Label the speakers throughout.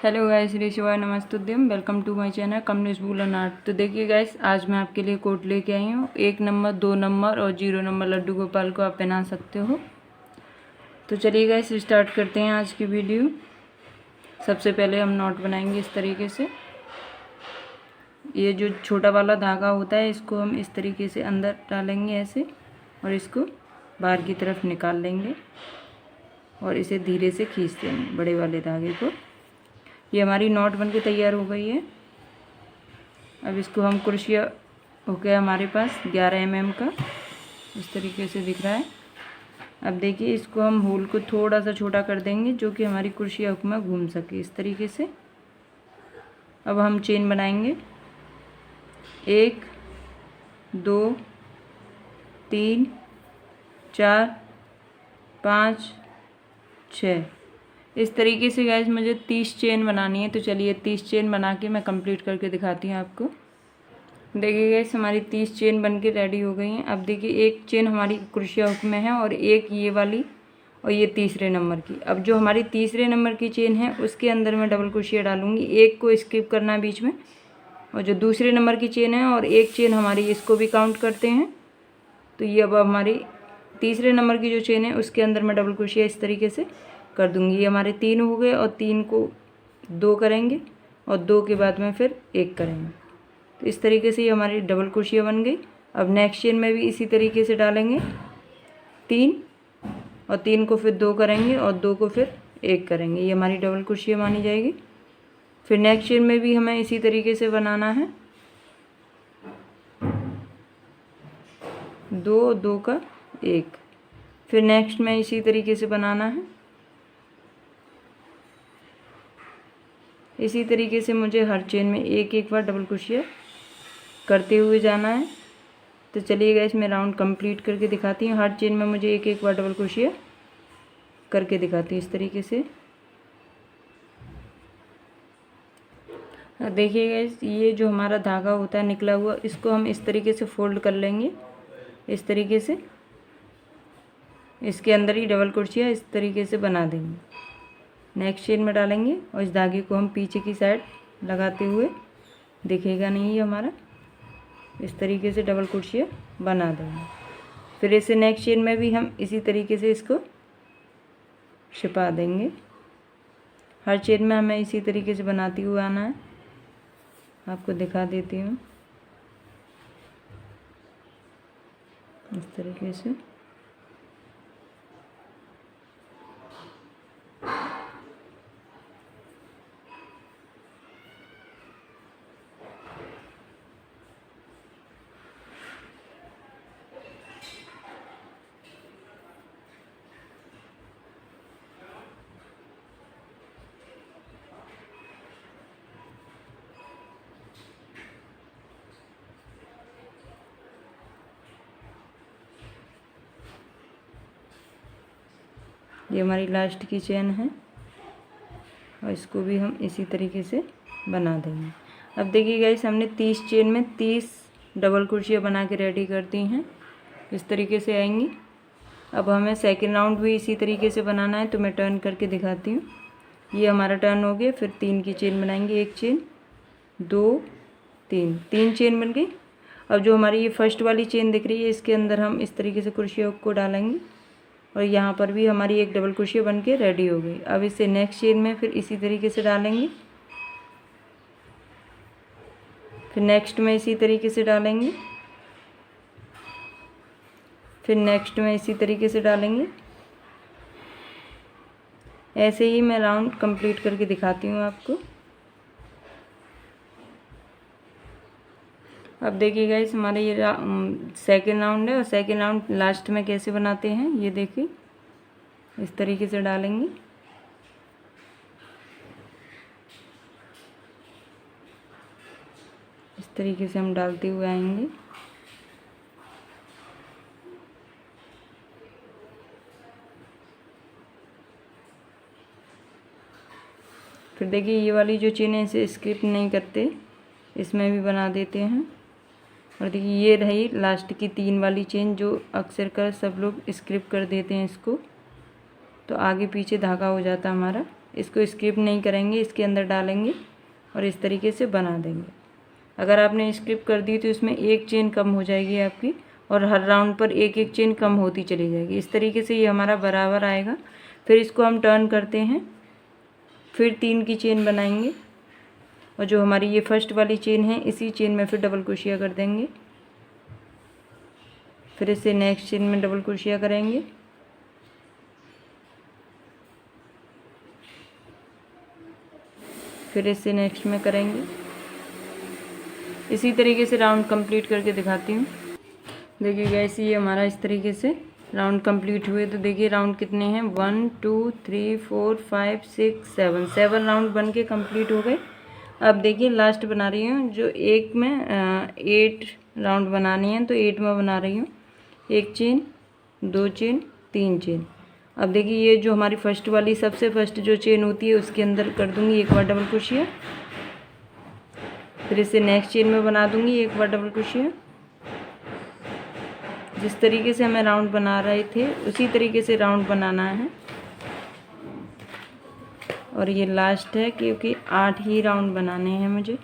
Speaker 1: Hello guys, Shri शिवाय नमस्तुभ्यम। Welcome to my channel Kamlesh woolen art. तो देखिए गाइस, आज मैं आपके लिए कोट लेके आई हूँ। 1 नंबर, 2 नंबर और 0 नंबर लड्डू गोपाल को आप पहना सकते हो। तो चलिए गाइस, स्टार्ट करते हैं आज की वीडियो। सबसे पहले हम नॉट बनाएंगे इस तरीके से। ये जो छोटा वाला धागा होता है, इसको हम इस तरीके से अंदर डालेंगे ऐसे, और इसको बाहर की तरफ निकाल लेंगे और इसे धीरे से खींच देंगे बड़े वाले धागे को। ये हमारी नॉट बन के तैयार हो गई है। अब इसको हम कुर्सिया हो गया हमारे पास 11 mm का, इस तरीके से दिख रहा है। अब देखिए, इसको हम होल को थोड़ा सा छोटा कर देंगे, जो कि हमारी कुर्सिया हुक में घूम सके इस तरीके से। अब हम चेन बनाएंगे 1 2 3 4 5 6। इस तरीके से गाइस मुझे 30 चेन बनानी है। तो चलिए 30 चेन बना के मैं कंप्लीट करके दिखाती हूँ आपको। देखिए गाइस, हमारी 30 चेन बन के रेडी हो गई हैं। अब देखिए, एक चेन हमारी क्रोशिया हुक में है और एक ये वाली और ये तीसरे नंबर की। अब जो हमारी तीसरे नंबर की चेन है, उसके अंदर मैं डबल क्रोशिया डालूंगी। एक को स्किप करना है बीच में, और जो दूसरे नंबर की चेन है और एक चेन हमारी, इसको भी काउंट करते हैं। तो ये अब हमारी तीसरे नंबर की जो चेन है, उसके अंदर मैं डबल क्रोशिया इस तरीके से कर दूंगी। ये हमारे 3 हो गए, और 3 को 2 करेंगे और 2 के बाद में फिर 1 करेंगे। तो इस तरीके से ये हमारी डबल क्रोशिया बन गई। अब नेक्स्ट चेन में भी इसी तरीके से डालेंगे 3, और 3 को फिर 2 करेंगे और 2 को फिर 1 करेंगे। ये हमारी डबल क्रोशिया मानी जाएगी। फिर नेक्स्ट चेन में भी हमें इसी तरीके से बनाना है, 2 2 का 1। फिर नेक्स्ट में इसी तरीके से बनाना है। इसी तरीके से मुझे हर चेन में एक एक बार डबल क्रोशिया करते हुए जाना है। तो चलिए गाइस, मैं राउंड कंप्लीट करके दिखाती हूँ। हर चेन में मुझे एक एक बार डबल क्रोशिया करके दिखाती हूँ इस तरीके से। देखिए गाइस, ये जो हमारा धागा होता है निकला हुआ, इसको हम इस तरीके से फोल्ड कर लेंगे इस तरीके से। इसके अंदर ही डबल क्रोशिया इस तरीके से बना देंगे। नेक्स्ट चेन में डालेंगे और इस धागे को हम पीछे की साइड लगाते हुए, दिखेगा नहीं ये हमारा, इस तरीके से डबल क्रोशिया बना देंगे। फिर इसे नेक्स्ट चेन में भी हम इसी तरीके से इसको छिपा देंगे। हर चेन में हमें इसी तरीके से बनाती हुए आना है। आपको दिखा देती हूँ इस तरीके से। ये हमारी लास्ट की चेन है, और इसको भी हम इसी तरीके से बना देंगे। अब देखिए गाइस, हमने 30 चेन में 30 डबल क्रोशिया बना के रेडी कर दी हैं। इस तरीके से आएंगी। अब हमें सेकंड राउंड भी इसी तरीके से बनाना है। तो मैं टर्न करके दिखाती हूँ। ये हमारा टर्न हो गया। फिर 3 की चेन बनाएंगे, 1 चेन 2 3, 3 चेन बन गई। अब जो हमारी ये फर्स्ट वाली चेन दिख रही है, इसके अंदर हम इस तरीके से क्रोशिया हुक को डालेंगे, और यहाँ पर भी हमारी एक डबल क्रोशिया बन के रेडी हो गई। अब इसे नेक्स्ट चेन में फिर इसी तरीके से डालेंगे। फिर नेक्स्ट में इसी तरीके से डालेंगे। फिर नेक्स्ट में इसी तरीके से डालेंगे। ऐसे ही मैं राउंड कंप्लीट करके दिखाती हूँ आपको। अब देखिए गाइस, हमारे ये सेकेंड राउंड है, और सेकेंड राउंड लास्ट में कैसे बनाते हैं ये देखिए। इस तरीके से डालेंगे। इस तरीके से हम डालते हुए आएंगे। फिर देखिए, ये वाली जो चेन है इसे स्किप नहीं करते, इसमें भी बना देते हैं। और देखिए, ये रही लास्ट की 3 वाली चेन, जो अक्सर कर सब लोग स्किप कर देते हैं इसको, तो आगे पीछे धागा हो जाता हमारा। इसको स्किप नहीं करेंगे, इसके अंदर डालेंगे और इस तरीके से बना देंगे। अगर आपने स्किप कर दी तो इसमें एक चेन कम हो जाएगी आपकी, और हर राउंड पर एक एक चेन कम होती चली जाएगी। इस तरीके से ये हमारा बराबर आएगा। फिर इसको हम टर्न करते हैं, फिर 3 की चेन बनाएंगे, और जो हमारी ये फर्स्ट वाली चेन है इसी चेन में फिर डबल क्रोशिया कर देंगे। फिर इसे नेक्स्ट चेन में डबल क्रोशिया करेंगे, फिर इसे नेक्स्ट में करेंगे। इसी तरीके से राउंड कंप्लीट करके दिखाती हूँ। देखिए गाइस, ये हमारा इस तरीके से राउंड कंप्लीट हुए। तो देखिए राउंड कितने हैं, 1 2 3 4 5 6 7 राउंड बन के कम्प्लीट हो गए। अब देखिए लास्ट बना रही हूँ, जो एक में 8 राउंड बनानी है, तो 8 में बना रही हूँ। 1 चेन, 2 चेन, 3 चेन। अब देखिए ये जो हमारी फर्स्ट वाली सबसे फर्स्ट जो चेन होती है उसके अंदर कर दूंगी एक बार डबल क्रोशिया, फिर इसे नेक्स्ट चेन में बना दूंगी एक बार डबल क्रोशिया। जिस तरीके से हमें राउंड बना रहे थे उसी तरीके से राउंड बनाना है। और ये लास्ट है क्योंकि 8 ही राउंड बनाने हैं मुझे।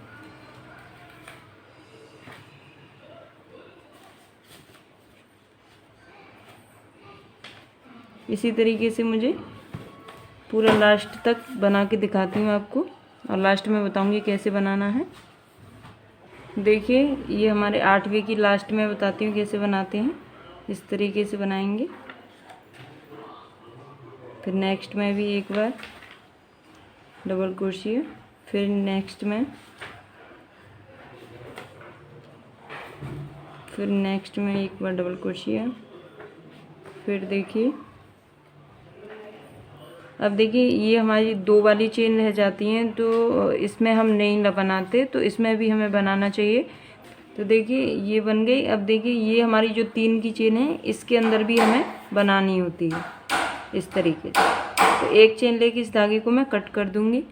Speaker 1: इसी तरीके से मुझे पूरा लास्ट तक बना के दिखाती हूँ आपको, और लास्ट में बताऊँगी कैसे बनाना है। देखिए ये हमारे 8वें की लास्ट में बताती हूँ कैसे बनाते हैं। इस तरीके से बनाएंगे, फिर नेक्स्ट में भी एक बार डबल क्रोशिया, फिर नेक्स्ट में, फिर नेक्स्ट में एक बार डबल क्रोशिया। फिर देखिए अब देखिए ये हमारी 2 वाली चेन रह जाती हैं, तो इसमें हम नहीं बनाते, तो इसमें भी हमें बनाना चाहिए। तो देखिए ये बन गई। अब देखिए ये हमारी जो 3 की चेन है इसके अंदर भी हमें बनानी होती है इस तरीके से। तो एक चेन लेके इस धागे को मैं कट कर दूंगी।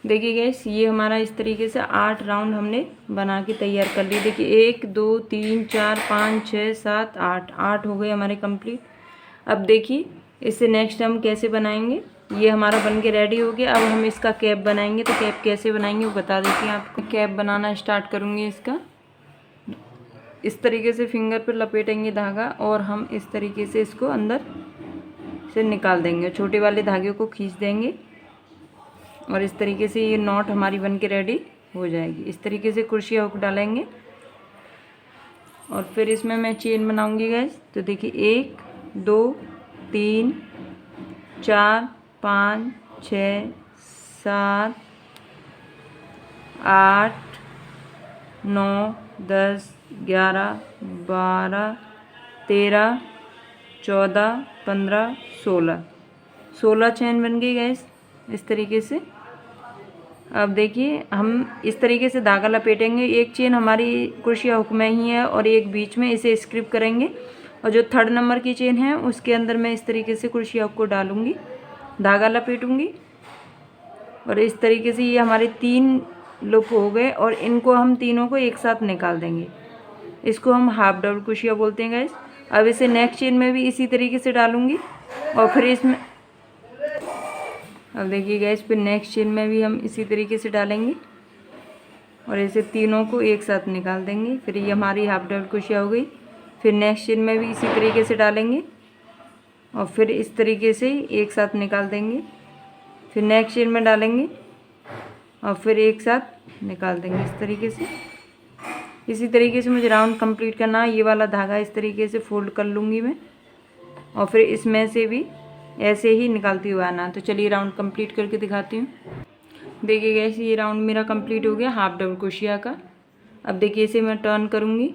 Speaker 1: देखिए गैस, ये हमारा इस तरीके से 8 राउंड हमने बना के तैयार कर लिए। देखिए 1 2 3 4 5 6 7 8 हो गए हमारे कंप्लीट। अब देखिए इससे नेक्स्ट हम कैसे बनाएंगे। ये हमारा बन के रेडी हो गया। अब हम इसका कैप बनाएंगे। तो कैप कैसे बनाएंगे वो बता देती हैं आपको। कैप बनाना स्टार्ट करूँगी इसका। इस तरीके से फिंगर पर लपेटेंगे धागा, और हम इस तरीके से इसको अंदर से निकाल देंगे, छोटे वाले धागे को खींच देंगे, और इस तरीके से ये नॉट हमारी बन के रेडी हो जाएगी। इस तरीके से क्रोशिया हुक डालेंगे, और फिर इसमें मैं चेन बनाऊंगी गैस। तो देखिए 1 2 3 4 5 6 7 8 9 10 11 12 13 14 15 16 चेन बन गई गैस इस तरीके से। अब देखिए हम इस तरीके से धागा लपेटेंगे। एक चेन हमारी क्रोशिया हुक में ही है और एक बीच में, इसे स्क्रिप करेंगे, और जो 3rd नंबर की चेन है उसके अंदर मैं इस तरीके से क्रोशिया हुक को डालूंगी, धागा लपेटूंगी, और इस तरीके से ये हमारे 3 लूप हो गए, और इनको हम तीनों को एक साथ निकाल देंगे। इसको हम हाफ डबल क्रोशिया बोलते हैं गाइस। अब इसे नेक्स्ट चेन में भी इसी तरीके से डालूंगी, और फिर इसमें अब देखिए गाइस, फिर नेक्स्ट चेन में भी हम इसी तरीके से डालेंगे, और ऐसे तीनों को एक साथ निकाल देंगे। फिर ये हमारी हाफ डबल क्रोशिया हो गई। फिर नेक्स्ट चेन में भी इसी तरीके से डालेंगे, और फिर इस तरीके से एक साथ निकाल देंगे। फिर नेक्स्ट चेन में डालेंगे, और फिर एक साथ निकाल देंगे इस तरीके से। इसी तरीके से मुझे राउंड कंप्लीट करना है। ये वाला धागा इस तरीके से फोल्ड कर लूँगी मैं, और फिर इसमें से भी ऐसे ही निकालती हुआ आना। तो चलिए राउंड कंप्लीट करके दिखाती हूँ। देखिए गाइस, ये राउंड मेरा कंप्लीट हो गया हाफ डबल क्रोशिया का। अब देखिए इसे मैं टर्न करूँगी,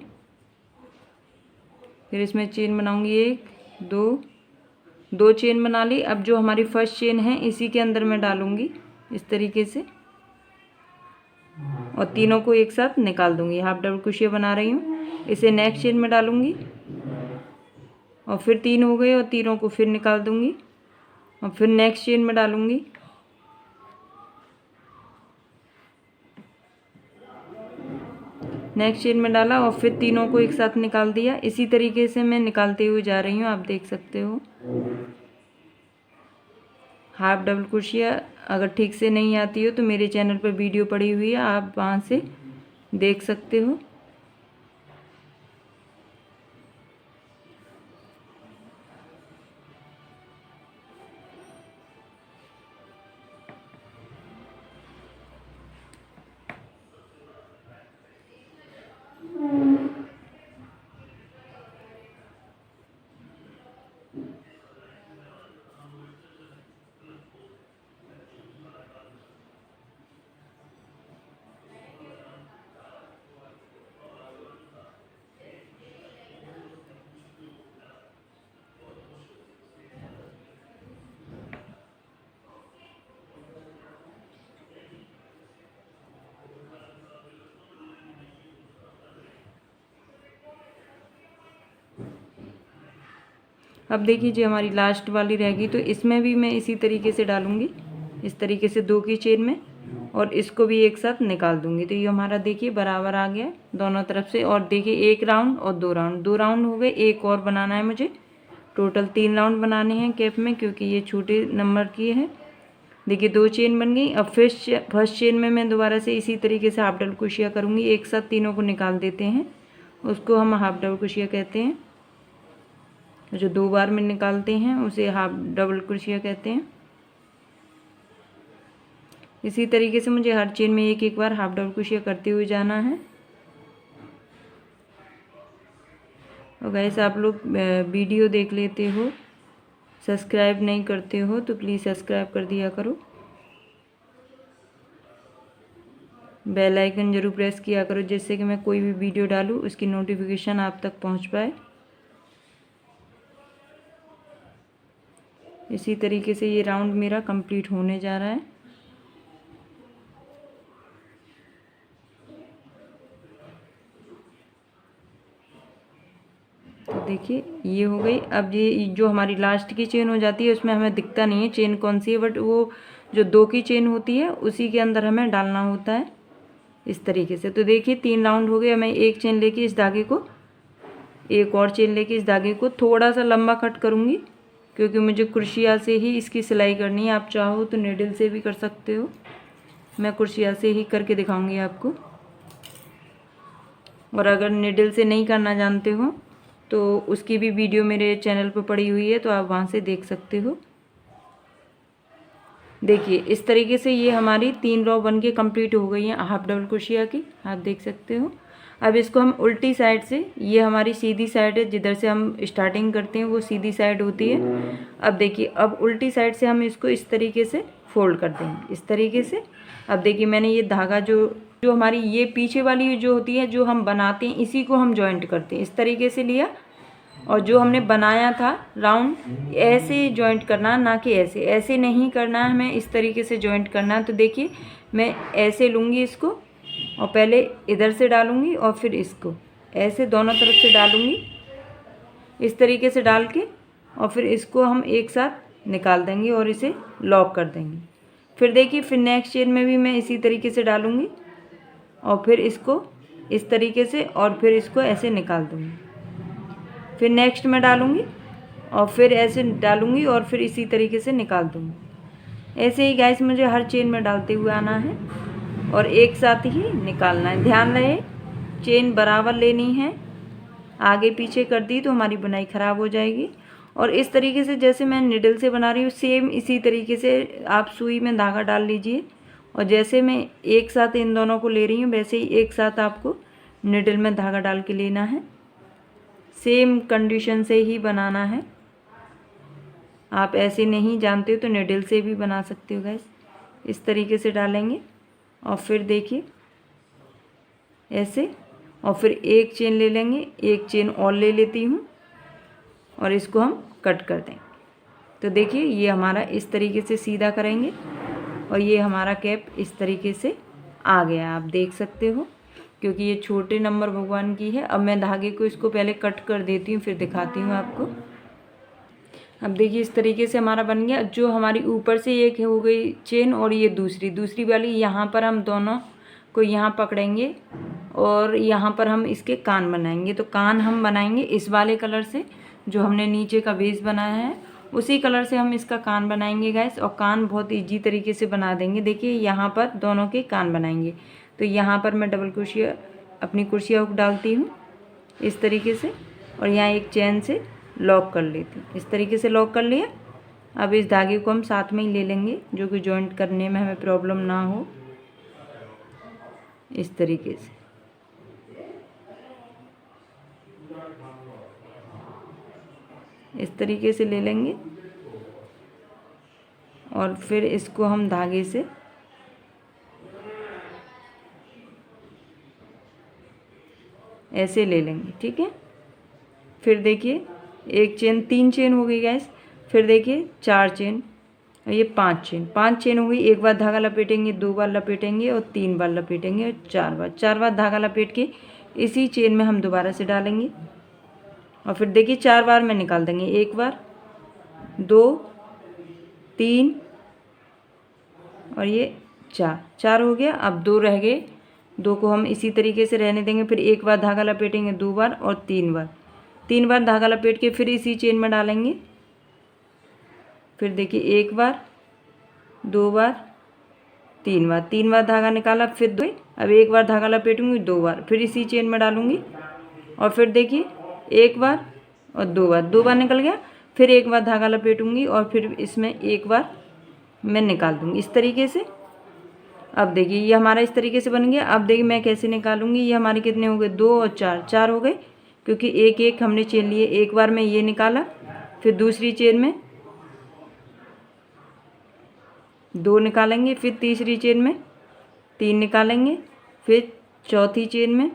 Speaker 1: फिर इसमें चेन बनाऊँगी 1 2 चेन बना ली। अब जो हमारी फर्स्ट चेन है इसी के अंदर मैं डालूँगी इस तरीके से, और तीनों को एक साथ निकाल दूँगी। हाफ डबल क्रोशिया बना रही हूँ, इसे नेक्स्ट चेन में डालूँगी, और फिर 3 हो गए, और तीनों को फिर निकाल दूँगी, और फिर नेक्स्ट चेन में डालूँगी, नेक्स्ट चेन में डाला, और फिर तीनों को एक साथ निकाल दिया। इसी तरीके से मैं निकालते हुए जा रही हूँ, आप देख सकते हो। हाफ डबल क्रोशिया अगर ठीक से नहीं आती हो तो मेरे चैनल पर वीडियो पड़ी हुई है, आप वहाँ से देख सकते हो। अब देखिए जो हमारी लास्ट वाली रहेगी तो इसमें भी मैं इसी तरीके से डालूंगी, इस तरीके से 2 की चेन में, और इसको भी एक साथ निकाल दूंगी। तो ये हमारा देखिए बराबर आ गया दोनों तरफ से। और देखिए 1 राउंड और 2 राउंड, 2 राउंड हो गए, एक और बनाना है मुझे। टोटल 3 राउंड बनाने हैं कैप में, क्योंकि ये छोटे नंबर की है। देखिए 2 चेन बन गई। अब फर्स्ट चेन में मैं दोबारा से इसी तरीके से हाफ डबल क्रोशिया करूँगी, एक साथ तीनों को निकाल देते हैं, उसको हम हाफ डबल क्रोशिया कहते हैं। जो 2 बार में निकालते हैं उसे हाफ डबल क्रोशिया कहते हैं। इसी तरीके से मुझे हर चेन में एक एक बार हाफ डबल क्रोशिया करते हुए जाना है। और गाइस आप लोग वीडियो देख लेते हो, सब्सक्राइब नहीं करते हो तो प्लीज़ सब्सक्राइब कर दिया करो, बेल आइकन जरूर प्रेस किया करो, जिससे कि मैं कोई भी वीडियो डालूँ उसकी नोटिफिकेशन आप तक पहुंच पाए। इसी तरीके से ये राउंड मेरा कंप्लीट होने जा रहा है। तो देखिए ये हो गई। अब ये जो हमारी लास्ट की चेन हो जाती है उसमें हमें दिखता नहीं है चेन कौन सी है, बट वो जो 2 की चेन होती है उसी के अंदर हमें डालना होता है इस तरीके से। तो देखिए 3 राउंड हो गए। मैं एक चेन लेके इस धागे को, एक और चेन लेके इस धागे को थोड़ा सा लंबा कट करूँगी, क्योंकि मुझे क्रोशिया से ही इसकी सिलाई करनी है। आप चाहो तो नीडल से भी कर सकते हो, मैं क्रोशिया से ही करके दिखाऊंगी आपको। और अगर नीडल से नहीं करना जानते हो तो उसकी भी वीडियो मेरे चैनल पर पड़ी हुई है, तो आप वहाँ से देख सकते हो। देखिए इस तरीके से ये हमारी 3 रो बन के कम्प्लीट हो गई हैं हाफ डबल क्रोशिया की, आप देख सकते हो। अब इसको हम उल्टी साइड से, ये हमारी सीधी साइड है, जिधर से हम स्टार्टिंग करते हैं वो सीधी साइड होती है। अब देखिए अब उल्टी साइड से हम इसको इस तरीके से फोल्ड कर देंगे, इस तरीके से। अब देखिए मैंने ये धागा जो हमारी ये पीछे वाली जो होती है, जो हम बनाते हैं, इसी को हम जॉइंट करते हैं, इस तरीके से लिया। और जो हमने बनाया था राउंड, ऐसे जॉइंट करना, ना कि ऐसे, ऐसे नहीं करना है हमें, इस तरीके से जॉइंट करना है। तो देखिए मैं ऐसे लूँगी इसको, और पहले इधर से डालूँगी और फिर इसको ऐसे दोनों तरफ से डालूँगी, इस तरीके से डाल के, और फिर इसको हम एक साथ निकाल देंगे और इसे लॉक कर देंगे। फिर देखिए फिर नेक्स्ट चेन में भी मैं इसी तरीके से डालूँगी, और फिर इसको इस तरीके से, और फिर इसको ऐसे निकाल दूँगी। फिर नेक्स्ट में डालूँगी और फिर ऐसे डालूँगी और फिर इसी तरीके से निकाल दूँगी। ऐसे ही गाइस मुझे हर चेन में डालते हुए आना है और एक साथ ही निकालना है। ध्यान रहे चेन बराबर लेनी है, आगे पीछे कर दी तो हमारी बुनाई ख़राब हो जाएगी। और इस तरीके से जैसे मैं निडल से बना रही हूँ, सेम इसी तरीके से आप सुई में धागा डाल लीजिए, और जैसे मैं एक साथ इन दोनों को ले रही हूँ वैसे ही एक साथ आपको निडल में धागा डाल के लेना है। सेम कंडीशन से ही बनाना है। आप ऐसे नहीं जानते हो तो निडल से भी बना सकते हो गाइस। इस तरीके से डालेंगे और फिर देखिए ऐसे, और फिर एक चेन ले लेंगे, एक चेन और ले लेती हूँ और इसको हम कट कर देंगे। तो देखिए ये हमारा इस तरीके से सीधा करेंगे और ये हमारा कैप इस तरीके से आ गया, आप देख सकते हो, क्योंकि ये छोटे नंबर भगवान की है। अब मैं धागे को इसको पहले कट कर देती हूँ, फिर दिखाती हूँ आपको। अब देखिए इस तरीके से हमारा बन गया। जो हमारी ऊपर से एक हो गई चेन और ये दूसरी वाली, यहाँ पर हम दोनों को यहाँ पकड़ेंगे और यहाँ पर हम इसके कान बनाएंगे। तो कान हम बनाएंगे इस वाले कलर से, जो हमने नीचे का बेस बनाया है, उसी कलर से हम इसका कान बनाएंगे गाइस, और कान बहुत ईजी तरीके से बना देंगे। देखिए यहाँ पर दोनों के कान बनाएंगे। तो यहाँ पर मैं डबल क्रोशिया अपनी क्रोशिया हुक डालती हूँ इस तरीके से, और यहाँ एक चेन से लॉक कर लेती हूँ। इस तरीके से लॉक कर लिया। अब इस धागे को हम साथ में ही ले लेंगे, जो कि जॉइंट करने में हमें प्रॉब्लम ना हो। इस तरीके से ले लेंगे, और फिर इसको हम धागे से ऐसे ले लेंगे। ठीक है, फिर देखिए एक चेन, 3 चेन हो गई गैस। फिर देखिए 4 चेन, और ये 5 चेन, 5 चेन हो गई। एक बार धागा लपेटेंगे, 2 बार लपेटेंगे, और 3 बार लपेटेंगे, और 4 बार धागा लपेट के इसी चेन में हम दोबारा से डालेंगे, और फिर देखिए 4 बार में निकाल देंगे। 1 बार, 2, 3 और ये 4 हो गया। अब 2 रह गए, 2 को हम इसी तरीके से रहने देंगे। फिर 1 बार धागा लपेटेंगे, 2 बार और 3 बार, 3 बार धागा लपेट के फिर इसी चेन में डालेंगे। फिर देखिए 1 बार, 2 बार, 3 बार, 3 बार धागा निकाला, फिर 2। अब 1 बार धागा लपेटूंगी, 2 बार, फिर इसी चेन में डालूंगी, और फिर देखिए 1 बार और 2 बार, 2 बार निकल गया। फिर 1 बार धागा लपेटूंगी, और फिर इसमें 1 बार मैं निकाल दूंगी इस तरीके से। अब देखिए ये हमारा इस तरीके से बन गया। अब देखिए मैं कैसे निकालूंगी। ये हमारे कितने हो गए, 2 और 4 हो गए, क्योंकि एक एक हमने चेन लिए। 1 बार में ये निकाला, फिर दूसरी चेन में 2 निकालेंगे, फिर तीसरी चेन में 3 निकालेंगे, फिर चौथी चेन में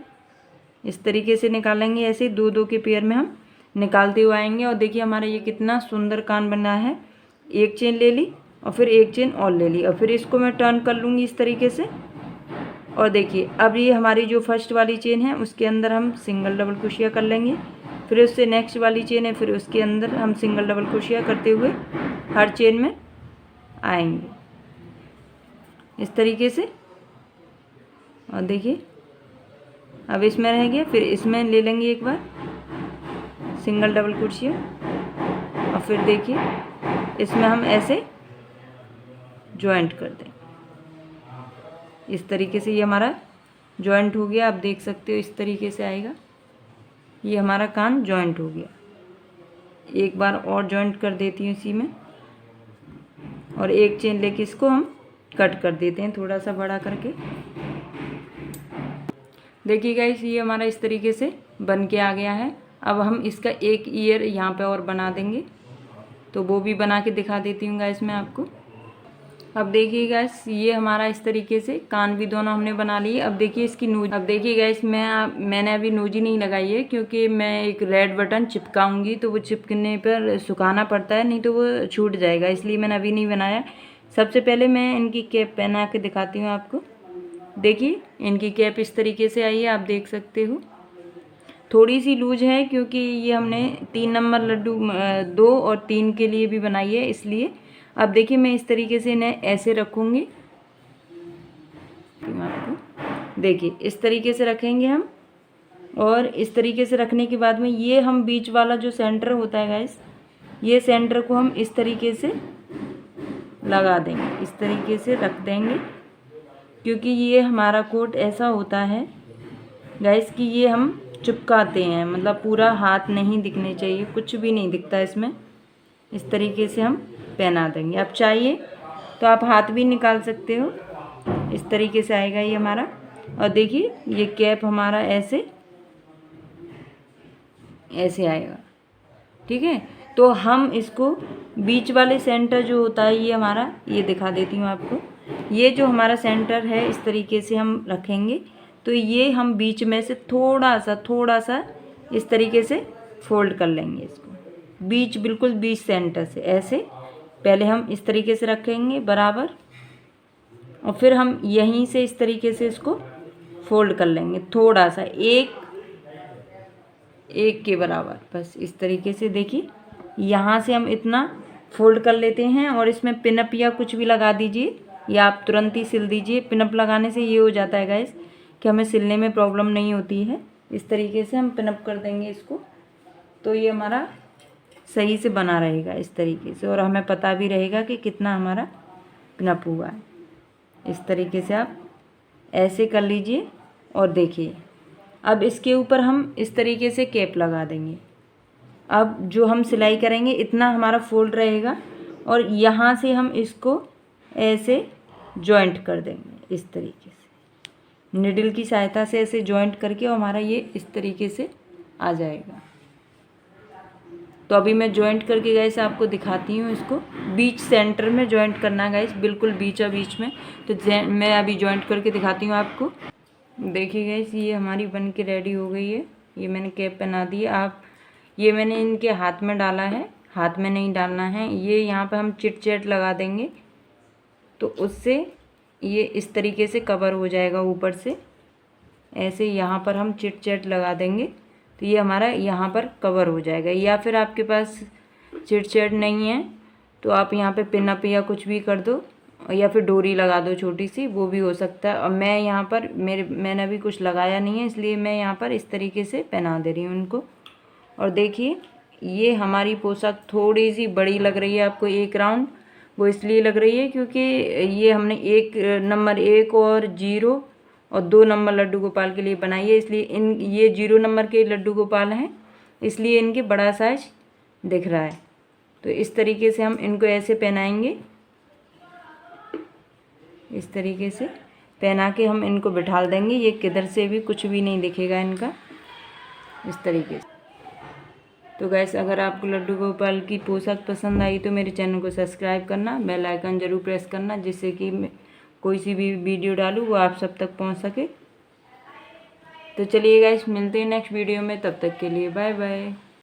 Speaker 1: इस तरीके से निकालेंगे। ऐसे 2-2 के पेयर में हम निकालते हुए आएंगे। और देखिए हमारा ये कितना सुंदर कान बना है। एक चेन ले ली, और फिर एक चेन और ले ली, और फिर इसको मैं टर्न कर लूँगी इस तरीके से। और देखिए अब ये हमारी जो फर्स्ट वाली चेन है उसके अंदर हम सिंगल डबल क्रोशिया कर लेंगे। फिर उससे नेक्स्ट वाली चेन है, फिर उसके अंदर हम सिंगल डबल क्रोशिया करते हुए हर चेन में आएंगे इस तरीके से। और देखिए अब इसमें रह गया, फिर इसमें ले लेंगे एक बार सिंगल डबल क्रोशिया, और फिर देखिए इसमें हम ऐसे जॉइंट कर दें इस तरीके से। ये हमारा जॉइंट हो गया, आप देख सकते हो इस तरीके से आएगा। ये हमारा कान जॉइंट हो गया। एक बार और जॉइंट कर देती हूँ इसी में, और एक चेन लेके इसको हम कट कर देते हैं थोड़ा सा बड़ा करके। देखिए गाइस ये हमारा इस तरीके से बन के आ गया है। अब हम इसका एक ईयर यहाँ पे और बना देंगे, तो वो भी बना के दिखा देती हूँ गाइस मैं आपको। अब देखिए गाइस ये हमारा इस तरीके से कान भी दोनों हमने बना लिए। अब देखिए इसकी नोज, अब देखिए गाइस मैंने अभी नोजी नहीं लगाई है, क्योंकि मैं एक रेड बटन चिपकाऊंगी, तो वो चिपकने पर सुखाना पड़ता है, नहीं तो वो छूट जाएगा, इसलिए मैंने अभी नहीं बनाया। सबसे पहले मैं इनकी कैप पहना के दिखाती हूँ आपको। देखिए इनकी कैप इस तरीके से आई है, आप देख सकते हो। थोड़ी सी लूज है, क्योंकि ये हमने 3 नंबर लड्डू 2 और 3 के लिए भी बनाई है, इसलिए। अब देखिए मैं इस तरीके से इन्हें ऐसे रखूँगी, आपको देखिए इस तरीके से रखेंगे हम। और इस तरीके से रखने के बाद में ये हम बीच वाला जो सेंटर होता है गाइस, ये सेंटर को हम इस तरीके से लगा देंगे, इस तरीके से रख देंगे, क्योंकि ये हमारा कोट ऐसा होता है गाइस कि ये हम चिपकाते हैं, मतलब पूरा हाथ नहीं दिखने चाहिए, कुछ भी नहीं दिखता इसमें। इस तरीके से हम पहना देंगे। आप चाहिए तो आप हाथ भी निकाल सकते हो, इस तरीके से आएगा ये हमारा। और देखिए ये कैप हमारा ऐसे ऐसे आएगा, ठीक है। तो हम इसको बीच वाले सेंटर जो होता है ये हमारा, ये दिखा देती हूँ आपको। ये जो हमारा सेंटर है इस तरीके से हम रखेंगे, तो ये हम बीच में से थोड़ा सा इस तरीके से फोल्ड कर लेंगे इसको, बीच बिल्कुल बीच सेंटर से ऐसे पहले हम इस तरीके से रखेंगे बराबर, और फिर हम यहीं से इस तरीके से इसको फोल्ड कर लेंगे थोड़ा सा, एक के बराबर, बस इस तरीके से। देखिए यहाँ से हम इतना फोल्ड कर लेते हैं, और इसमें पिनअप या कुछ भी लगा दीजिए, या आप तुरंत ही सिल दीजिए। पिनअप लगाने से ये हो जाता है गाइस कि हमें सिलने में प्रॉब्लम नहीं होती है। इस तरीके से हम पिनअप कर देंगे इसको, तो ये हमारा सही से बना रहेगा इस तरीके से, और हमें पता भी रहेगा कि कितना हमारा पिनअप हुआ है। इस तरीके से आप ऐसे कर लीजिए और देखिए। अब इसके ऊपर हम इस तरीके से कैप लगा देंगे। अब जो हम सिलाई करेंगे इतना हमारा फोल्ड रहेगा, और यहाँ से हम इसको ऐसे जॉइंट कर देंगे इस तरीके से, निडल की सहायता से ऐसे जॉइंट करके, और हमारा ये इस तरीके से आ जाएगा। तो अभी मैं जॉइंट करके गाइस आपको दिखाती हूँ। इसको बीच सेंटर में जॉइंट करना है गाइस, बिल्कुल बीचों बीच में। तो मैं अभी जॉइंट करके दिखाती हूँ आपको। देखिए गाइस, ये हमारी बन के रेडी हो गई है। ये मैंने कैप पहना दी है। आप ये मैंने इनके हाथ में डाला है, हाथ में नहीं डालना है। ये यहाँ पे हम चिट चैट लगा देंगे, तो उससे ये इस तरीके से कवर हो जाएगा ऊपर से। ऐसे यहाँ पर हम चिट चैट लगा देंगे तो ये हमारा यहाँ पर कवर हो जाएगा। या फिर आपके पास चिट चैट नहीं है तो आप यहाँ पे पिन अप या कुछ भी कर दो, या फिर डोरी लगा दो छोटी सी, वो भी हो सकता है। और मैं यहाँ पर मैंने अभी कुछ लगाया नहीं है, इसलिए मैं यहाँ पर इस तरीके से पहना दे रही हूँ इनको। और देखिए, ये हमारी पोशाक थोड़ी सी बड़ी लग रही है आपको एक राउंड। वो इसलिए लग रही है क्योंकि ये हमने नंबर 1 और 0 और 2 नंबर लड्डू गोपाल के लिए बनाई है, इसलिए ये 0 नंबर के लड्डू गोपाल हैं, इसलिए इनके बड़ा साइज दिख रहा है। तो इस तरीके से हम इनको ऐसे पहनाएंगे। इस तरीके से पहना के हम इनको बिठा देंगे। ये किधर से भी कुछ भी नहीं दिखेगा इनका, इस तरीके से। तो गैस, अगर आपको लड्डू गोपाल की पोशाक पसंद आई तो मेरे चैनल को सब्सक्राइब करना, बेल आइकन ज़रूर प्रेस करना, जिससे कि मैं कोई सी भी वीडियो डालूँ वो आप सब तक पहुंच सके। तो चलिए गैस, मिलते हैं नेक्स्ट वीडियो में। तब तक के लिए बाय बाय।